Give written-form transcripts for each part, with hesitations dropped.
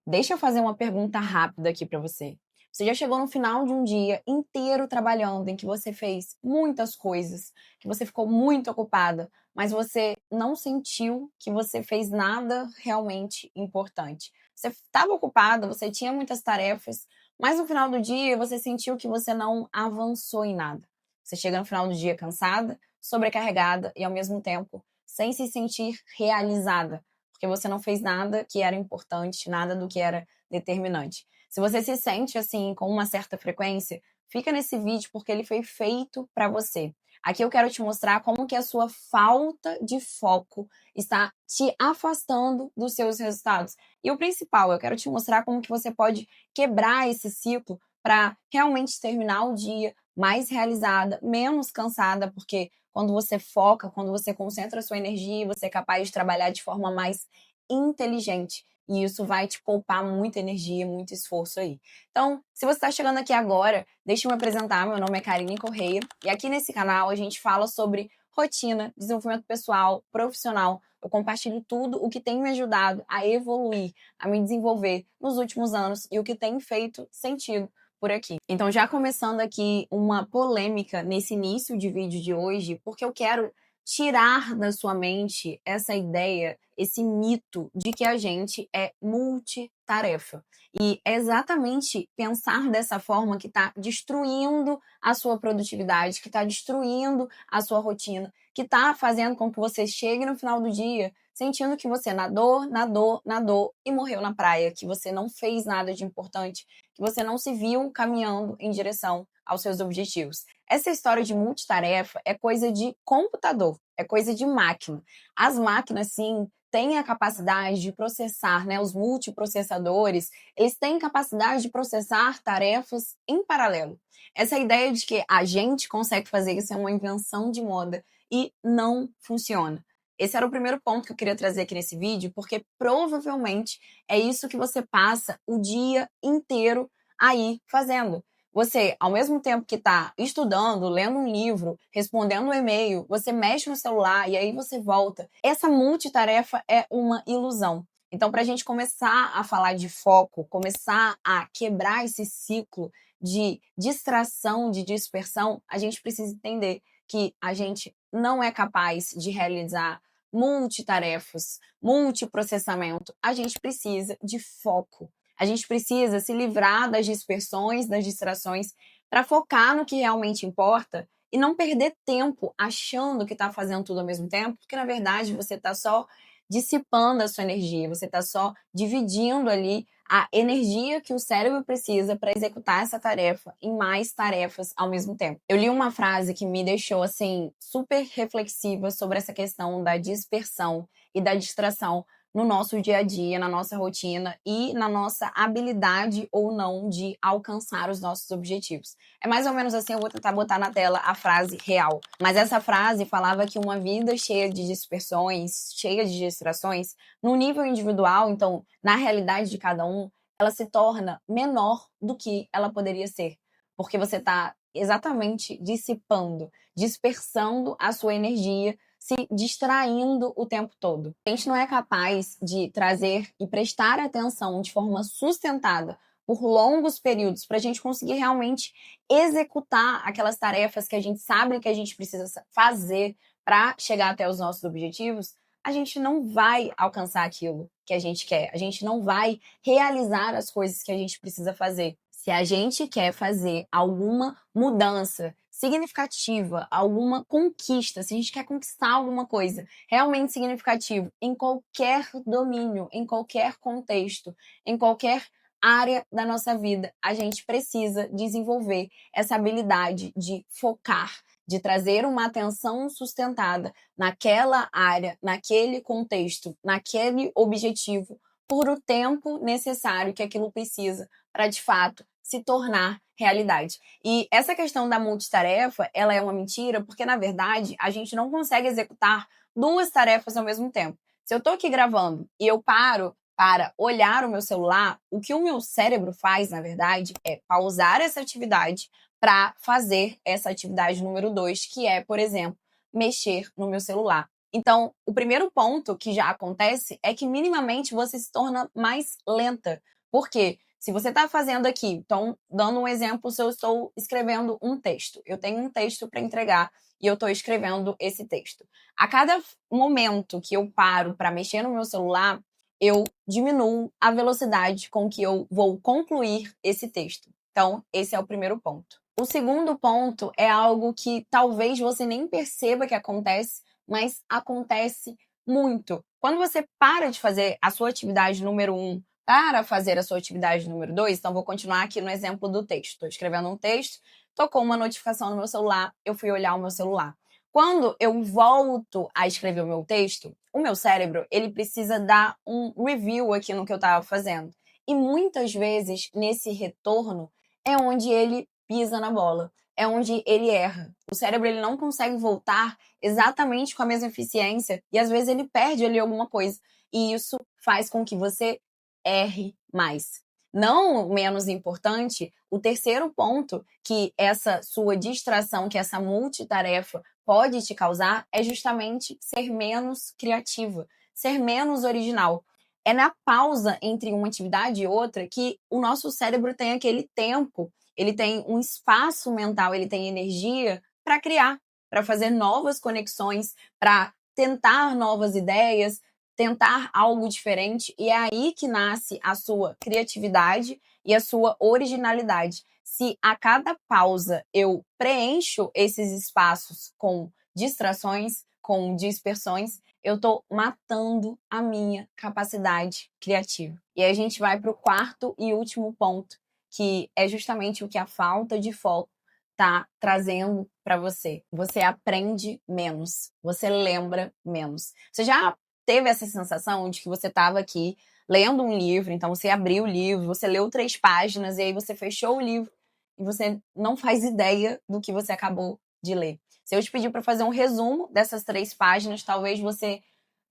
Deixa eu fazer uma pergunta rápida aqui para você. Você já chegou no final de um dia inteiro trabalhando, em que você fez muitas coisas, que você ficou muito ocupada, mas você não sentiu que você fez nada realmente importante? Você estava ocupada, você tinha muitas tarefas, mas no final do dia você sentiu que você não avançou em nada. Você chega no final do dia cansada, sobrecarregada e ao mesmo tempo sem se sentir realizada, porque você não fez nada que era importante, nada do que era determinante. Se você se sente assim com uma certa frequência, fica nesse vídeo porque ele foi feito para você. Aqui eu quero te mostrar como que a sua falta de foco está te afastando dos seus resultados. E o principal, eu quero te mostrar como que você pode quebrar esse ciclo para realmente terminar o dia mais realizada, menos cansada, porque quando você foca, quando você concentra a sua energia, você é capaz de trabalhar de forma mais inteligente. E isso vai te poupar muita energia, muito esforço aí. Então, se você está chegando aqui agora, deixa eu me apresentar. Meu nome é Karine Correia. E aqui nesse canal a gente fala sobre rotina, desenvolvimento pessoal, profissional. Eu compartilho tudo o que tem me ajudado a evoluir, a me desenvolver nos últimos anos e o que tem feito sentido por aqui. Então, já começando aqui uma polêmica nesse início de vídeo de hoje, porque eu quero tirar da sua mente essa ideia, esse mito de que a gente é multitarefa. E é exatamente pensar dessa forma que está destruindo a sua produtividade, que está destruindo a sua rotina, que está fazendo com que você chegue no final do dia sentindo que você nadou, nadou, nadou e morreu na praia, que você não fez nada de importante, que você não se viu caminhando em direção aos seus objetivos. Essa história de multitarefa é coisa de computador, é coisa de máquina. As máquinas, sim, têm a capacidade de processar, né? Os multiprocessadores, eles têm capacidade de processar tarefas em paralelo. Essa ideia de que a gente consegue fazer isso é uma invenção de moda e não funciona. Esse era o primeiro ponto que eu queria trazer aqui nesse vídeo, porque provavelmente é isso que você passa o dia inteiro aí fazendo. Você, ao mesmo tempo que está estudando, lendo um livro, respondendo um e-mail, você mexe no celular e aí você volta. Essa multitarefa é uma ilusão. Então, para a gente começar a falar de foco, começar a quebrar esse ciclo de distração, de dispersão, a gente precisa entender que a gente não é capaz de realizar multitarefas, multiprocessamento. A gente precisa de foco. A gente precisa se livrar das dispersões, das distrações, para focar no que realmente importa e não perder tempo achando que está fazendo tudo ao mesmo tempo, porque na verdade você está só dissipando a sua energia, você está só dividindo ali a energia que o cérebro precisa para executar essa tarefa em mais tarefas ao mesmo tempo. Eu li uma frase que me deixou assim super reflexiva sobre essa questão da dispersão e da distração no nosso dia a dia, na nossa rotina e na nossa habilidade ou não de alcançar os nossos objetivos. É mais ou menos assim, eu vou tentar botar na tela a frase real. Mas essa frase falava que uma vida cheia de dispersões, cheia de distrações, no nível individual, então, na realidade de cada um, ela se torna menor do que ela poderia ser. Porque você está exatamente dissipando, dispersando a sua energia, se distraindo o tempo todo. A gente não é capaz de trazer e prestar atenção de forma sustentada por longos períodos para a gente conseguir realmente executar aquelas tarefas que a gente sabe que a gente precisa fazer para chegar até os nossos objetivos, a gente não vai alcançar aquilo que a gente quer. A gente não vai realizar as coisas que a gente precisa fazer. Se a gente quer fazer alguma mudança significativa, alguma conquista, se a gente quer conquistar alguma coisa realmente significativa em qualquer domínio, em qualquer contexto, em qualquer área da nossa vida, a gente precisa desenvolver essa habilidade de focar, de trazer uma atenção sustentada naquela área, naquele contexto, naquele objetivo, por o tempo necessário que aquilo precisa para, de fato, se tornar realidade. E essa questão da multitarefa, ela é uma mentira, porque, na verdade, a gente não consegue executar duas tarefas ao mesmo tempo. Se eu estou aqui gravando e eu paro para olhar o meu celular, o que o meu cérebro faz, na verdade, é pausar essa atividade para fazer essa atividade número 2, que é, por exemplo, mexer no meu celular. Então, o primeiro ponto que já acontece é que minimamente você se torna mais lenta. Por quê? Se você está fazendo aqui, então, dando um exemplo, se eu estou escrevendo um texto, eu tenho um texto para entregar e eu estou escrevendo esse texto. A cada momento que eu paro para mexer no meu celular, eu diminuo a velocidade com que eu vou concluir esse texto. Então, esse é o primeiro ponto. O segundo ponto é algo que talvez você nem perceba que acontece, mas acontece muito. Quando você para de fazer a sua atividade número 1 para fazer a sua atividade número 2, então vou continuar aqui no exemplo do texto. Estou escrevendo um texto, tocou uma notificação no meu celular, eu fui olhar o meu celular. Quando eu volto a escrever o meu texto, o meu cérebro, ele precisa dar um review aqui no que eu estava fazendo. E muitas vezes, nesse retorno, é onde ele pisa na bola, é onde ele erra. O cérebro, ele não consegue voltar exatamente com a mesma eficiência e às vezes ele perde ali alguma coisa. E isso faz com que você erre mais. Não menos importante, o terceiro ponto que essa sua distração, que essa multitarefa pode te causar é justamente ser menos criativa, ser menos original. É na pausa entre uma atividade e outra que o nosso cérebro tem aquele tempo, ele tem um espaço mental, ele tem energia para criar, para fazer novas conexões, para tentar novas ideias, tentar algo diferente, e é aí que nasce a sua criatividade e a sua originalidade. Se a cada pausa eu preencho esses espaços com distrações, com dispersões, eu estou matando a minha capacidade criativa. E aí a gente vai para o quarto e último ponto, que é justamente o que a falta de foco está trazendo para você. Você aprende menos, você lembra menos. Você já teve essa sensação de que você estava aqui lendo um livro, então você abriu o livro, você leu 3 páginas e aí você fechou o livro e você não faz ideia do que você acabou de ler. Se eu te pedir para fazer um resumo dessas 3 páginas, talvez você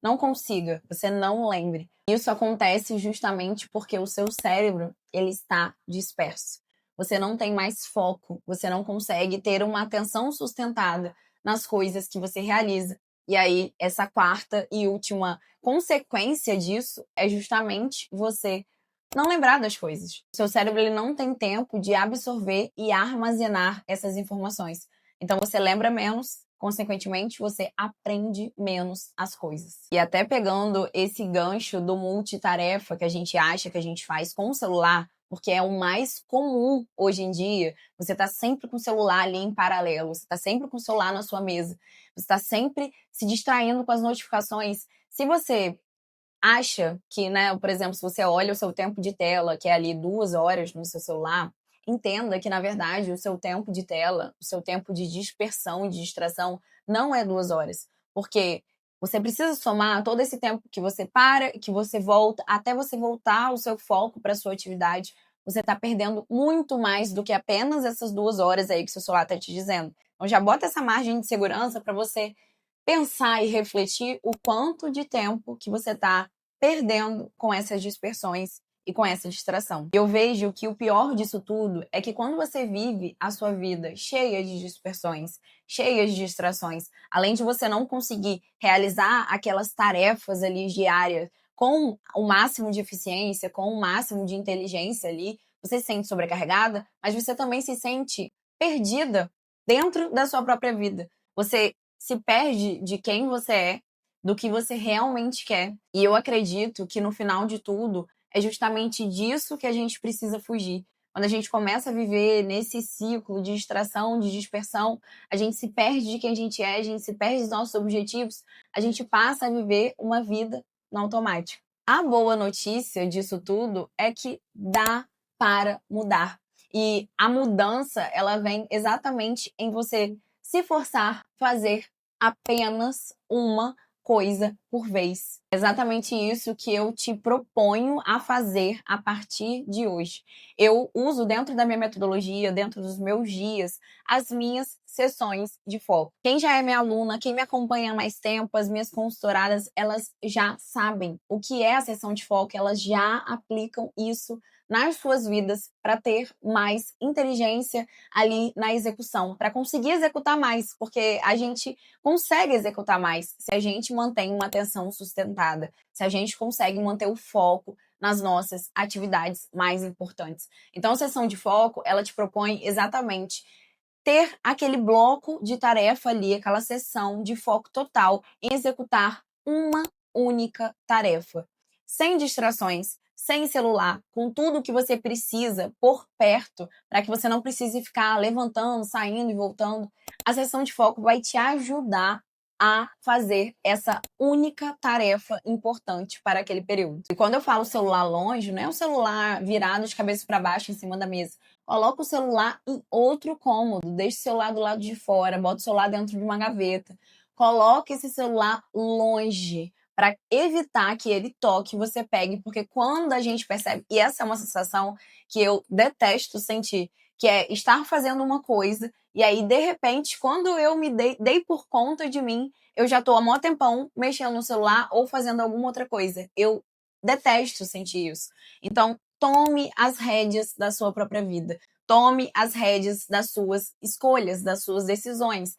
não consiga, você não lembre. Isso acontece justamente porque o seu cérebro, ele está disperso. Você não tem mais foco, você não consegue ter uma atenção sustentada nas coisas que você realiza. E aí, essa quarta e última consequência disso é justamente você não lembrar das coisas. O seu cérebro, ele não tem tempo de absorver e armazenar essas informações. Então você lembra menos, consequentemente você aprende menos as coisas. E até pegando esse gancho do multitarefa que a gente acha que a gente faz com o celular, porque é o mais comum hoje em dia, você tá sempre com o celular ali em paralelo, você tá sempre com o celular na sua mesa, você tá sempre se distraindo com as notificações. Se você acha que, né, por exemplo, se você olha o seu tempo de tela, que é ali 2 horas no seu celular, entenda que, na verdade, o seu tempo de tela, o seu tempo de dispersão e de distração não é 2 horas. Porque você precisa somar todo esse tempo que você para, que você volta, até você voltar o seu foco para a sua atividade. Você está perdendo muito mais do que apenas essas 2 horas aí que seu celular está te dizendo. Então já bota essa margem de segurança para você pensar e refletir o quanto de tempo que você está perdendo com essas dispersões e com essa distração. Eu vejo que o pior disso tudo é que quando você vive a sua vida cheia de dispersões, cheia de distrações, além de você não conseguir realizar aquelas tarefas ali diárias com o máximo de eficiência, com o máximo de inteligência ali, você se sente sobrecarregada, mas você também se sente perdida dentro da sua própria vida. Você se perde de quem você é, do que você realmente quer. E eu acredito que no final de tudo é justamente disso que a gente precisa fugir. Quando a gente começa a viver nesse ciclo de distração, de dispersão, a gente se perde de quem a gente é, a gente se perde dos nossos objetivos, a gente passa a viver uma vida no automático. A boa notícia disso tudo é que dá para mudar. E a mudança, ela vem exatamente em você se forçar a fazer apenas uma coisa por vez. É exatamente isso que eu te proponho a fazer a partir de hoje. Eu uso dentro da minha metodologia, dentro dos meus dias, as minhas sessões de foco. Quem já é minha aluna, quem me acompanha há mais tempo, as minhas consultoradas, elas já sabem o que é a sessão de foco, elas já aplicam isso nas suas vidas para ter mais inteligência ali na execução, para conseguir executar mais, porque a gente consegue executar mais se a gente mantém uma atenção sustentada, se a gente consegue manter o foco nas nossas atividades mais importantes. Então, a sessão de foco, ela te propõe exatamente ter aquele bloco de tarefa ali, aquela sessão de foco total em executar uma única tarefa, sem distrações, sem celular, com tudo que você precisa por perto, para que você não precise ficar levantando, saindo e voltando. A sessão de foco vai te ajudar a fazer essa única tarefa importante para aquele período. E quando eu falo celular longe, não é o celular virado de cabeça para baixo em cima da mesa. Coloca o celular em outro cômodo, deixa o celular do lado de fora, bota o celular dentro de uma gaveta. Coloque esse celular longe para evitar que ele toque e você pegue, porque quando a gente percebe, e essa é uma sensação que eu detesto sentir, que é estar fazendo uma coisa e aí, de repente, quando eu me dei por conta de mim, eu já tô há mó tempão mexendo no celular ou fazendo alguma outra coisa. Eu detesto sentir isso. Então, tome as rédeas da sua própria vida. Tome as rédeas das suas escolhas, das suas decisões.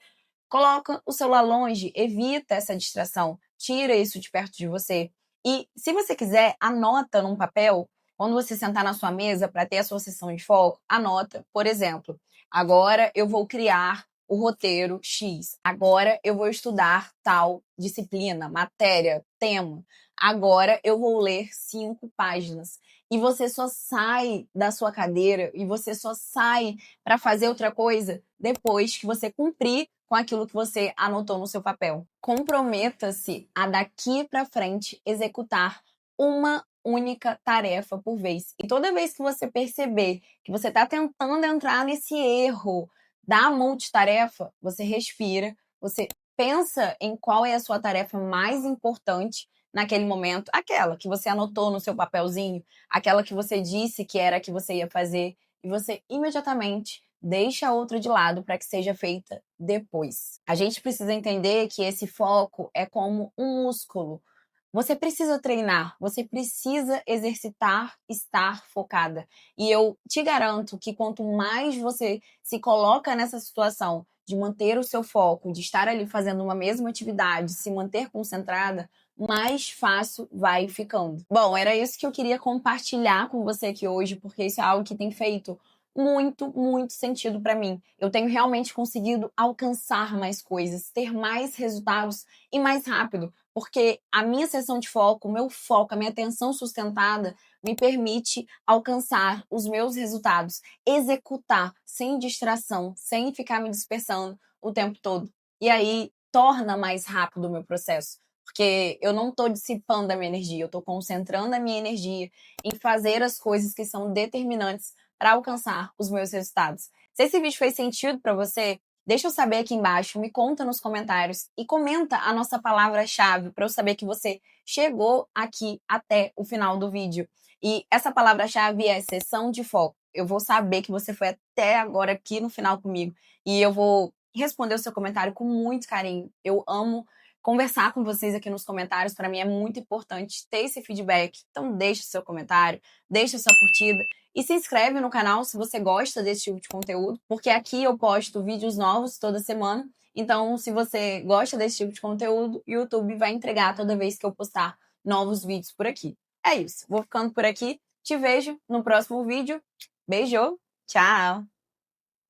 Coloca o celular longe, evita essa distração, tira isso de perto de você. E se você quiser, anota num papel, quando você sentar na sua mesa para ter a sua sessão de foco, anota, por exemplo, agora eu vou criar o roteiro X. Agora eu vou estudar tal disciplina, matéria, tema. Agora eu vou ler 5 páginas. E você só sai da sua cadeira e você só sai para fazer outra coisa depois que você cumprir com aquilo que você anotou no seu papel. Comprometa-se a daqui para frente executar uma única tarefa por vez. E toda vez que você perceber que você está tentando entrar nesse erro da multitarefa, você respira, você pensa em qual é a sua tarefa mais importante naquele momento, aquela que você anotou no seu papelzinho, aquela que você disse que era a que você ia fazer, e você imediatamente deixa a outra de lado para que seja feita depois. A gente precisa entender que esse foco é como um músculo. Você precisa treinar, você precisa exercitar, estar focada. E eu te garanto que quanto mais você se coloca nessa situação de manter o seu foco, de estar ali fazendo uma mesma atividade, se manter concentrada, mais fácil vai ficando. Bom, era isso que eu queria compartilhar com você aqui hoje, porque isso é algo que tem feito muito sentido para mim. Eu tenho realmente conseguido alcançar mais coisas, ter mais resultados e mais rápido, porque a minha sessão de foco, o meu foco, a minha atenção sustentada me permite alcançar os meus resultados, executar sem distração, sem ficar me dispersando o tempo todo. E aí torna mais rápido o meu processo, porque eu não estou dissipando a minha energia, eu estou concentrando a minha energia em fazer as coisas que são determinantes para alcançar os meus resultados. Se esse vídeo fez sentido para você, deixa eu saber aqui embaixo, me conta nos comentários e comenta a nossa palavra-chave para eu saber que você chegou aqui até o final do vídeo. E essa palavra-chave é sessão de foco. Eu vou saber que você foi até agora aqui no final comigo e eu vou responder o seu comentário com muito carinho. Eu amo conversar com vocês aqui nos comentários. Para mim é muito importante ter esse feedback. Então deixa o seu comentário, deixa a sua curtida e se inscreve no canal se você gosta desse tipo de conteúdo, porque aqui eu posto vídeos novos toda semana. Então, se você gosta desse tipo de conteúdo, o YouTube vai entregar toda vez que eu postar novos vídeos por aqui. É isso, vou ficando por aqui. Te vejo no próximo vídeo. Beijo, tchau!